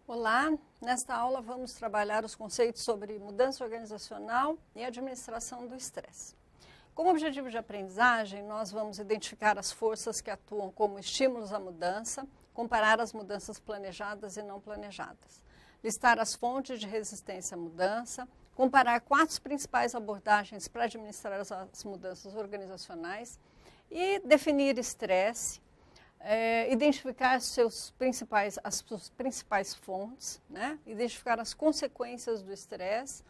Olá, nesta aula vamos trabalhar os conceitos sobre mudança organizacional e administração do estresse. Como objetivo de aprendizagem, nós vamos identificar as forças que atuam como estímulos à mudança, comparar as mudanças planejadas e não planejadas, listar as fontes de resistência à mudança, comparar 4 principais abordagens para administrar as mudanças organizacionais e definir estresse, identificar as suas principais fontes, né? Identificar as consequências do estresse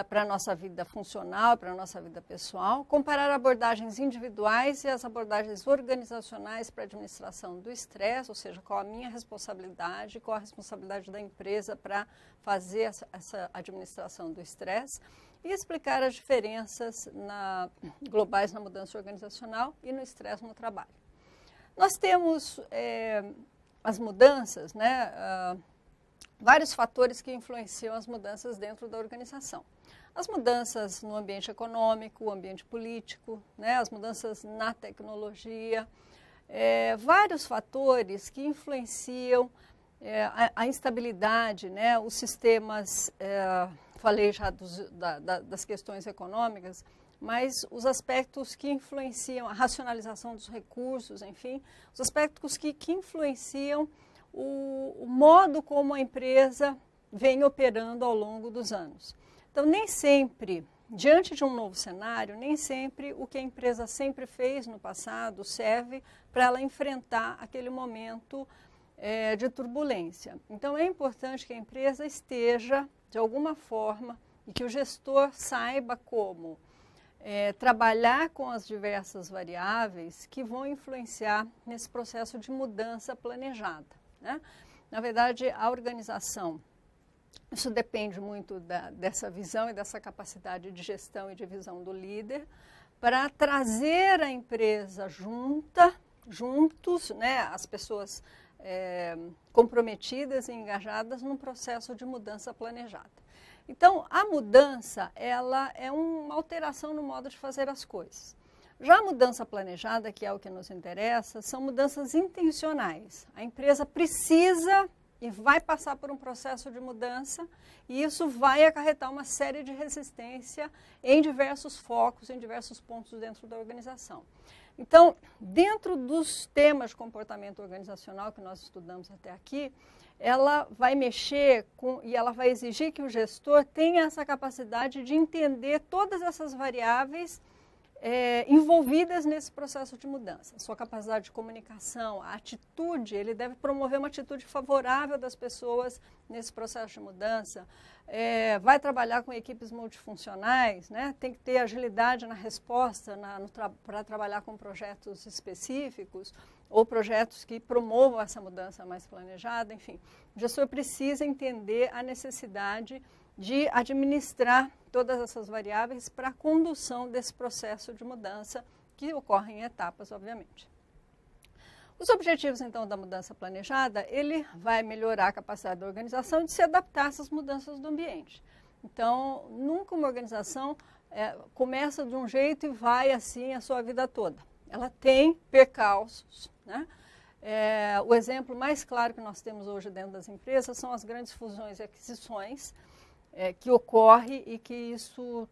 para a nossa vida funcional, para a nossa vida pessoal, comparar abordagens individuais e as abordagens organizacionais para a administração do estresse, ou seja, qual a minha responsabilidade, qual a responsabilidade da empresa para fazer essa administração do estresse, e explicar as diferenças globais na mudança organizacional e no estresse no trabalho. Nós temos as mudanças, né, vários fatores que influenciam as mudanças dentro da organização. As mudanças no ambiente econômico, o ambiente político, né, as mudanças na tecnologia, vários fatores que influenciam a instabilidade, né, os sistemas, falei já das questões econômicas, mas os aspectos que influenciam a racionalização dos recursos, enfim, os aspectos que influenciam o modo como a empresa vem operando ao longo dos anos. Então, nem sempre, diante de um novo cenário, nem sempre o que a empresa sempre fez no passado serve para ela enfrentar aquele momento de turbulência. Então, é importante que a empresa esteja, de alguma forma, e que o gestor saiba como trabalhar com as diversas variáveis que vão influenciar nesse processo de mudança planejada, né? Na verdade, a organização, isso depende muito dessa visão e dessa capacidade de gestão e de visão do líder para trazer a empresa juntos, né, as pessoas comprometidas e engajadas num processo de mudança planejada. Então, a mudança, ela é uma alteração no modo de fazer as coisas. Já a mudança planejada, que é o que nos interessa, são mudanças intencionais. A empresa precisa e vai passar por um processo de mudança e isso vai acarretar uma série de resistência em diversos focos, em diversos pontos dentro da organização. Então, dentro dos temas de comportamento organizacional que nós estudamos até aqui, ela vai mexer e ela vai exigir que o gestor tenha essa capacidade de entender todas essas variáveis envolvidas nesse processo de mudança. A sua capacidade de comunicação, a atitude, ele deve promover uma atitude favorável das pessoas nesse processo de mudança. Vai trabalhar com equipes multifuncionais, né? Tem que ter agilidade na resposta para trabalhar com projetos específicos ou projetos que promovam essa mudança mais planejada, enfim. O gestor precisa entender a necessidade de administrar todas essas variáveis para a condução desse processo de mudança que ocorre em etapas, obviamente. Os objetivos, então, da mudança planejada, ele vai melhorar a capacidade da organização de se adaptar a essas mudanças do ambiente. Então, nunca uma organização começa de um jeito e vai assim a sua vida toda. Ela tem percalços, né? O exemplo mais claro que nós temos hoje dentro das empresas são as grandes fusões e aquisições, que ocorre e que isso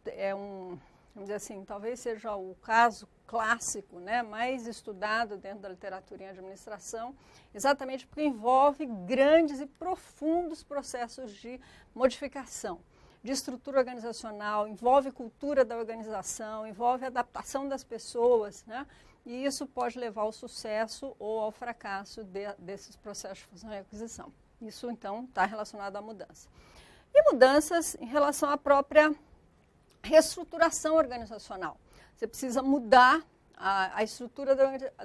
vamos dizer assim, talvez seja o caso clássico, né, mais estudado dentro da literatura em administração, exatamente porque envolve grandes e profundos processos de modificação, de estrutura organizacional, envolve cultura da organização, envolve adaptação das pessoas, né, e isso pode levar ao sucesso ou ao fracasso desses processos de fusão e aquisição. Isso, então, está relacionado à mudança. E mudanças em relação à própria reestruturação organizacional. Você precisa mudar a estrutura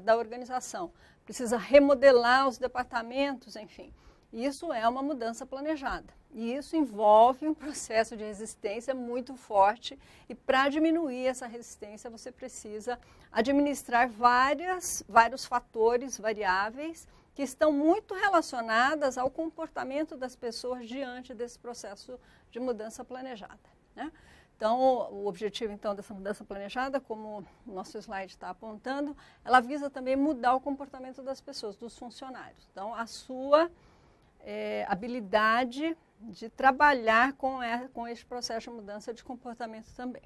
da organização, precisa remodelar os departamentos, enfim. Isso é uma mudança planejada. E isso envolve um processo de resistência muito forte e para diminuir essa resistência você precisa administrar vários fatores, variáveis, que estão muito relacionadas ao comportamento das pessoas diante desse processo de mudança planejada, né? Então, o objetivo então dessa mudança planejada, como o nosso slide está apontando, ela visa também mudar o comportamento das pessoas, dos funcionários. Então, a sua habilidade de trabalhar com esse processo de mudança de comportamento também.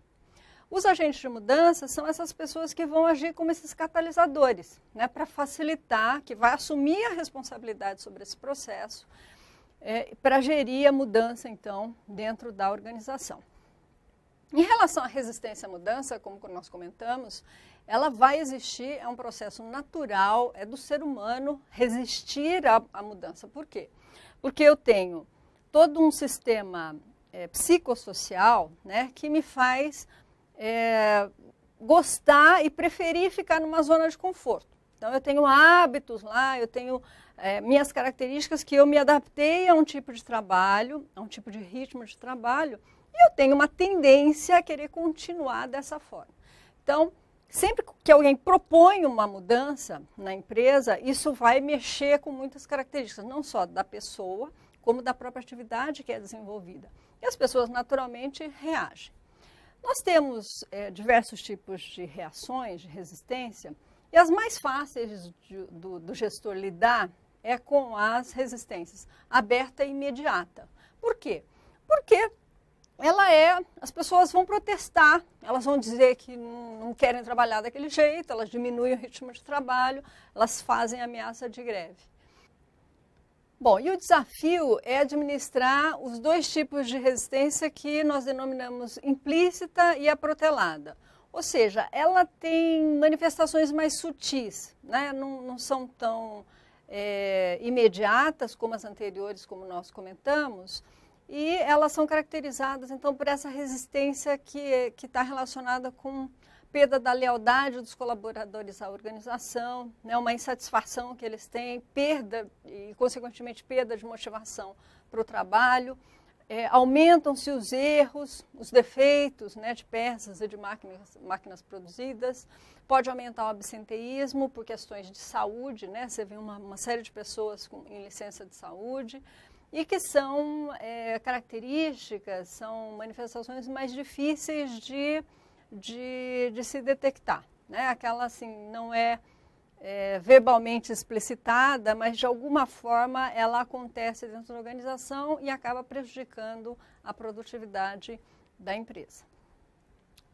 Os agentes de mudança são essas pessoas que vão agir como esses catalisadores, né, para facilitar, que vai assumir a responsabilidade sobre esse processo, para gerir a mudança, então, dentro da organização. Em relação à resistência à mudança, como nós comentamos, ela vai existir, é um processo natural, é do ser humano resistir à mudança. Por quê? Porque eu tenho todo um sistema psicossocial, né, que me faz gostar e preferir ficar numa zona de conforto. Então, eu tenho hábitos lá, eu tenho minhas características que eu me adaptei a um tipo de trabalho, a um tipo de ritmo de trabalho, e eu tenho uma tendência a querer continuar dessa forma. Então, sempre que alguém propõe uma mudança na empresa, isso vai mexer com muitas características, não só da pessoa, como da própria atividade que é desenvolvida. E as pessoas, naturalmente, reagem. Nós temos diversos tipos de reações, de resistência, e as mais fáceis do gestor lidar é com as resistências, aberta e imediata. Por quê? Porque as pessoas vão protestar, elas vão dizer que não querem trabalhar daquele jeito, elas diminuem o ritmo de trabalho, elas fazem ameaça de greve. Bom, e o desafio é administrar os dois tipos de resistência que nós denominamos implícita e aprotelada. Ou seja, ela tem manifestações mais sutis, né? Não são tão imediatas como as anteriores, como nós comentamos, e elas são caracterizadas, então, por essa resistência que está relacionada com perda da lealdade dos colaboradores à organização, né, uma insatisfação que eles têm, perda e, consequentemente, perda de motivação para o trabalho. Aumentam-se os erros, os defeitos, né, de peças e de máquinas produzidas. Pode aumentar o absenteísmo por questões de saúde, né, você vê uma série de pessoas em licença de saúde, e que são características, são manifestações mais difíceis de se detectar, né? Aquela assim, não é verbalmente explicitada, mas de alguma forma ela acontece dentro da organização e acaba prejudicando a produtividade da empresa.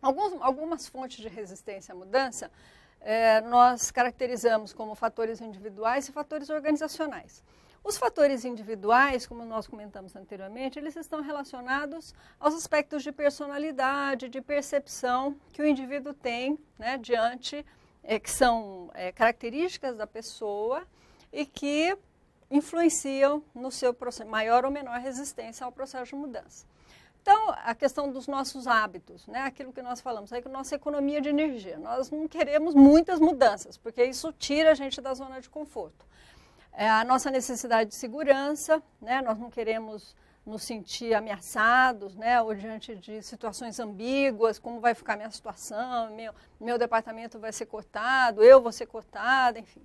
Algumas fontes de resistência à mudança nós caracterizamos como fatores individuais e fatores organizacionais. Os fatores individuais, como nós comentamos anteriormente, eles estão relacionados aos aspectos de personalidade, de percepção que o indivíduo tem, né, diante, que são características da pessoa e que influenciam no seu processo, maior ou menor resistência ao processo de mudança. Então, a questão dos nossos hábitos, né, aquilo que nós falamos aí, com a nossa economia de energia. Nós não queremos muitas mudanças, porque isso tira a gente da zona de conforto. A nossa necessidade de segurança, né? Nós não queremos nos sentir ameaçados, né? Ou diante de situações ambíguas, como vai ficar minha situação, meu departamento vai ser cortado, eu vou ser cortada, enfim.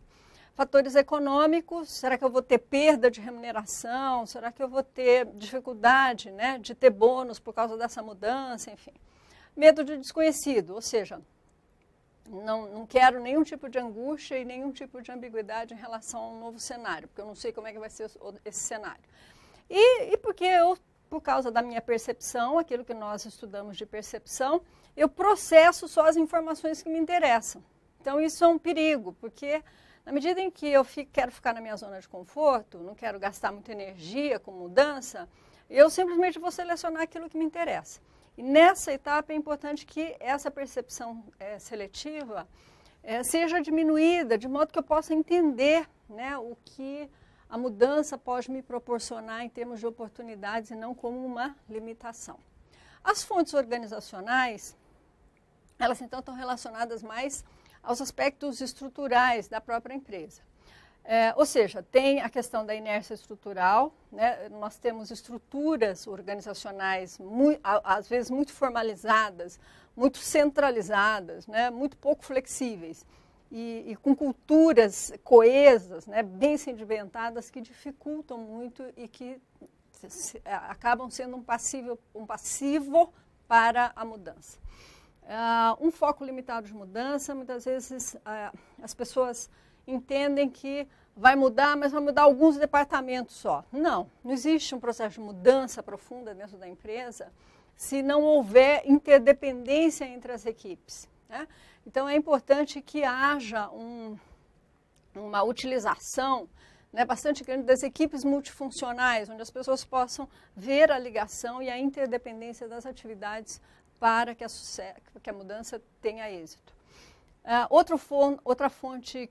Fatores econômicos, será que eu vou ter perda de remuneração? Será que eu vou ter dificuldade, né, de ter bônus por causa dessa mudança? Enfim. Medo de desconhecido, ou seja, não quero nenhum tipo de angústia e nenhum tipo de ambiguidade em relação a um novo cenário, porque eu não sei como é que vai ser esse cenário. E porque eu, por causa da minha percepção, aquilo que nós estudamos de percepção, eu processo só as informações que me interessam. Então, isso é um perigo, porque na medida em que eu quero ficar na minha zona de conforto, não quero gastar muita energia com mudança, eu simplesmente vou selecionar aquilo que me interessa. E nessa etapa é importante que essa percepção seletiva seja diminuída, de modo que eu possa entender, né, o que a mudança pode me proporcionar em termos de oportunidades e não como uma limitação. As fontes organizacionais, elas então estão relacionadas mais aos aspectos estruturais da própria empresa. Ou seja, tem a questão da inércia estrutural, né? Nós temos estruturas organizacionais, às vezes muito formalizadas, muito centralizadas, né? Muito pouco flexíveis e com culturas coesas, né? Bem sedimentadas, que dificultam muito e que acabam sendo um passivo para a mudança. Um foco limitado de mudança, muitas vezes as pessoas entendem que vai mudar, mas vai mudar alguns departamentos só. Não existe um processo de mudança profunda dentro da empresa se não houver interdependência entre as equipes, né? Então, é importante que haja uma utilização, né, bastante grande das equipes multifuncionais, onde as pessoas possam ver a ligação e a interdependência das atividades para que a mudança tenha êxito. Outra fonte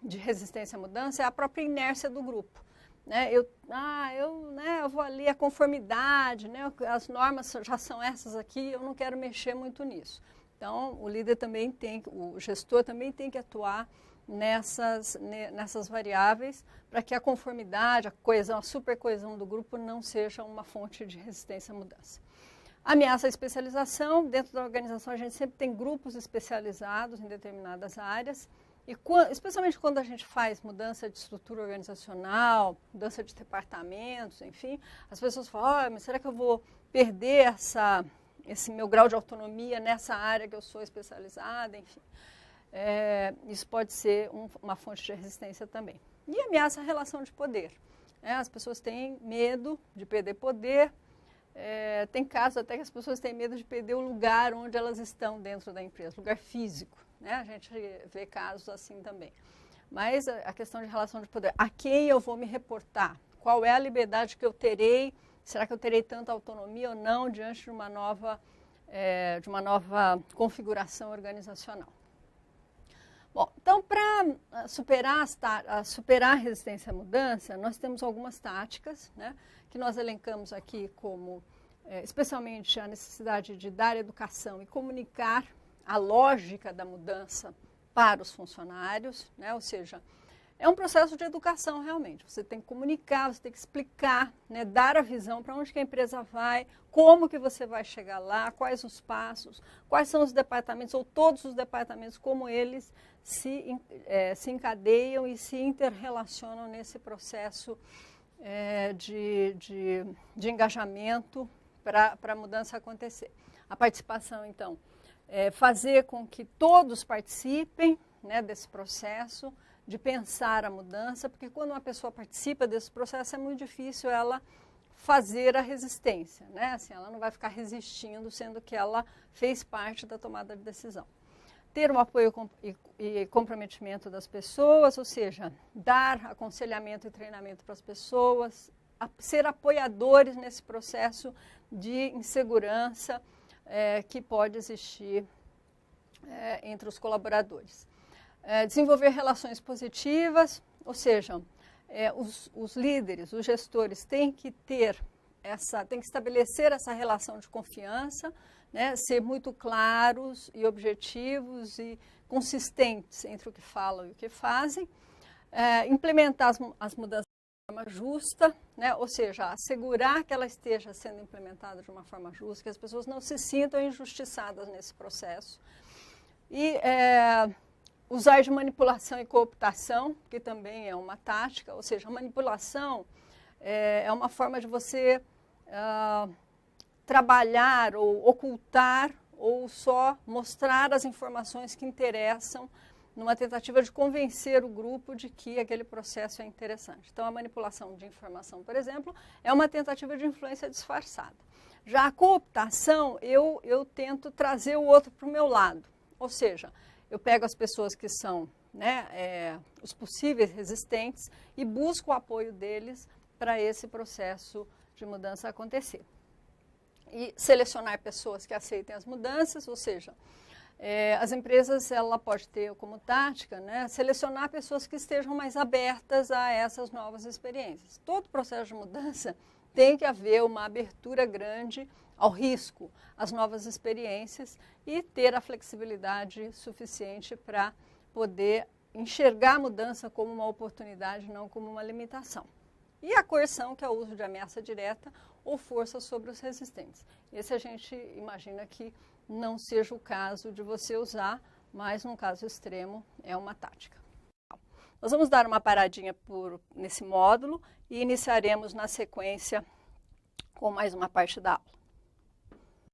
de resistência à mudança é a própria inércia do grupo, né? Eu vou ali, a conformidade, né? As normas já são essas aqui, eu não quero mexer muito nisso. Então, o gestor também tem que atuar nessas variáveis para que a conformidade, a coesão, a supercoesão do grupo não seja uma fonte de resistência à mudança. Ameaça à especialização. Dentro da organização, a gente sempre tem grupos especializados em determinadas áreas. E especialmente quando a gente faz mudança de estrutura organizacional, mudança de departamentos, enfim, as pessoas falam, mas será que eu vou perder esse meu grau de autonomia nessa área que eu sou especializada? Enfim, isso pode ser uma fonte de resistência também. E ameaça à relação de poder. As pessoas têm medo de perder poder. Tem casos até que as pessoas têm medo de perder o lugar onde elas estão dentro da empresa, lugar físico, né? A gente vê casos assim também. Mas a questão de relação de poder, a quem eu vou me reportar? Qual é a liberdade que eu terei? Será que eu terei tanta autonomia ou não diante de uma nova configuração organizacional? Bom, então, para superar a resistência à mudança, nós temos algumas táticas, né, que nós elencamos aqui como, especialmente, a necessidade de dar educação e comunicar a lógica da mudança para os funcionários, né, ou seja, é um processo de educação realmente. Você tem que comunicar, você tem que explicar, né, dar a visão para onde que a empresa vai, como que você vai chegar lá, quais os passos, quais são os departamentos, ou todos os departamentos, como eles se encadeiam e se interrelacionam nesse processo de engajamento para a mudança acontecer. A participação, então, fazer com que todos participem, né, desse processo, de pensar a mudança, porque quando uma pessoa participa desse processo é muito difícil ela fazer a resistência, né? Assim, ela não vai ficar resistindo, sendo que ela fez parte da tomada de decisão. Ter um apoio e comprometimento das pessoas, ou seja, dar aconselhamento e treinamento para as pessoas, ser apoiadores nesse processo de insegurança que pode existir entre os colaboradores. Desenvolver relações positivas, ou seja, os líderes, os gestores têm que estabelecer essa relação de confiança, né, ser muito claros e objetivos e consistentes entre o que falam e o que fazem, implementar as mudanças de forma justa, né, ou seja, assegurar que ela esteja sendo implementada de uma forma justa, que as pessoas não se sintam injustiçadas nesse processo. E usar de manipulação e cooptação, que também é uma tática, ou seja, a manipulação é uma forma de você trabalhar ou ocultar ou só mostrar as informações que interessam numa tentativa de convencer o grupo de que aquele processo é interessante. Então, a manipulação de informação, por exemplo, é uma tentativa de influência disfarçada. Já a cooptação, eu tento trazer o outro para o meu lado, ou seja, eu pego as pessoas que são, né, os possíveis resistentes e busco o apoio deles para esse processo de mudança acontecer. E selecionar pessoas que aceitem as mudanças, ou seja, as empresas, ela pode ter como tática, né, selecionar pessoas que estejam mais abertas a essas novas experiências. Todo processo de mudança tem que haver uma abertura grande ao risco, às novas experiências e ter a flexibilidade suficiente para poder enxergar a mudança como uma oportunidade, não como uma limitação. E a coerção, que é o uso de ameaça direta ou força sobre os resistentes. Esse a gente imagina que não seja o caso de você usar, mas num caso extremo é uma tática. Nós vamos dar uma paradinha nesse módulo e iniciaremos na sequência com mais uma parte da aula.